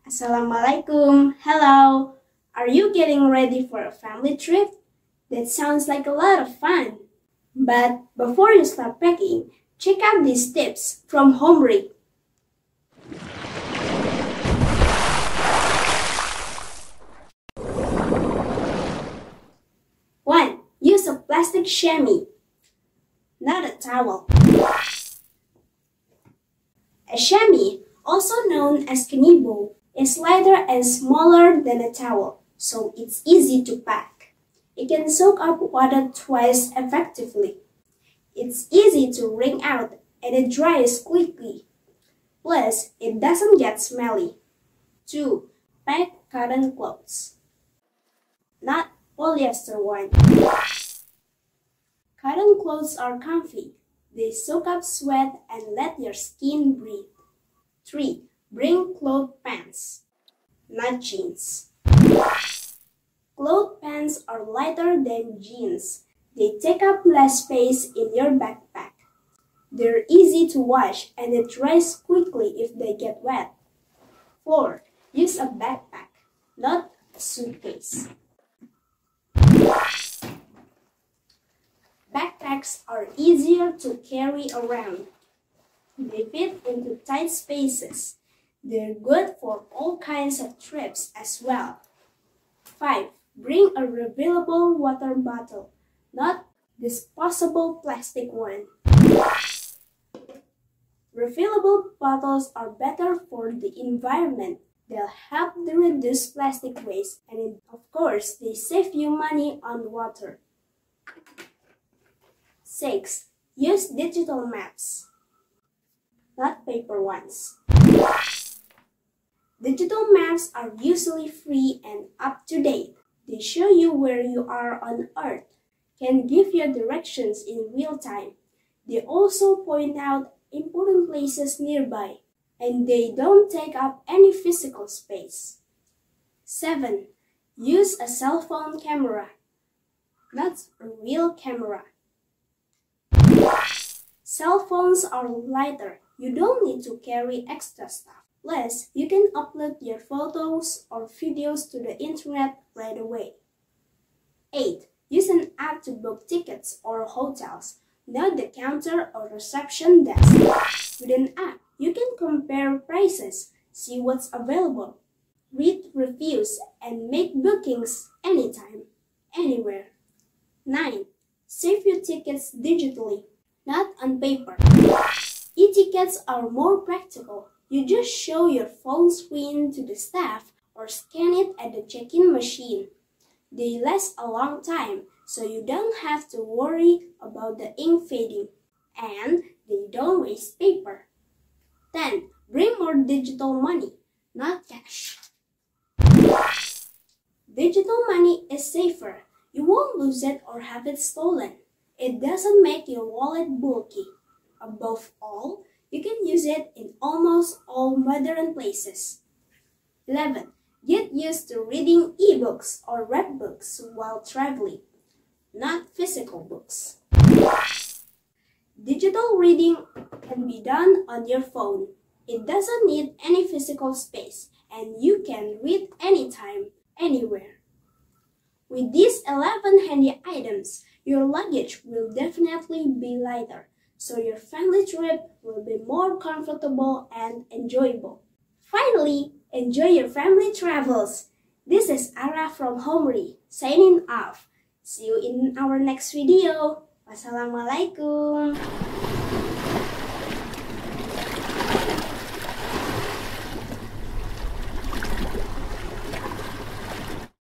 Assalamualaikum. Hello. Are you getting ready for a family trip? That sounds like a lot of fun. But before you start packing, check out these tips from Homebrew. 1. Use a plastic chamois, not a towel. A chamois, also known as canibo, is lighter and smaller than a towel, so it's easy to pack. It can soak up water twice effectively. It's easy to wring out and it dries quickly. Plus, it doesn't get smelly. 2. Pack cotton clothes, not polyester one. Cotton clothes are comfy. They soak up sweat and let your skin breathe. 3. Bring cloth pants, not jeans. Cloth pants are lighter than jeans. They take up less space in your backpack. They're easy to wash and it dries quickly if they get wet. 4. Use a backpack, not a suitcase. Backpacks are easier to carry around. They fit into tight spaces. They're good for all kinds of trips as well. 5. Bring a refillable water bottle, not disposable plastic one. Refillable bottles are better for the environment. They'll help to reduce plastic waste and of course, they save you money on water. 6. Use digital maps, not paper ones. Digital maps are usually free and up-to-date. They show you where you are on Earth, can give you directions in real time. They also point out important places nearby, and they don't take up any physical space. 7. Use a cell phone camera, not a real camera. Cell phones are lighter. You don't need to carry extra stuff. Plus, you can upload your photos or videos to the internet right away. 8. Use an app to book tickets or hotels, not the counter or reception desk. With an app, you can compare prices, see what's available, read reviews, and make bookings anytime, anywhere. 9. Save your tickets digitally, not on paper. E-tickets are more practical. You just show your phone screen to the staff or scan it at the check-in machine. They last a long time, so you don't have to worry about the ink fading, and they don't waste paper. 10. Bring more digital money, not cash. Digital money is safer. You won't lose it or have it stolen. It doesn't make your wallet bulky. Above all, you can use it in almost all modern places. 11. Get used to reading e-books or read books while traveling, not physical books. Digital reading can be done on your phone. It doesn't need any physical space, and you can read anytime, anywhere. With these 11 handy items, your luggage will definitely be lighter, so your family trip will be more comfortable and enjoyable. Finally, enjoy your family travels. This is Ara from Homebrew, signing off. See you in our next video. Wassalamualaikum.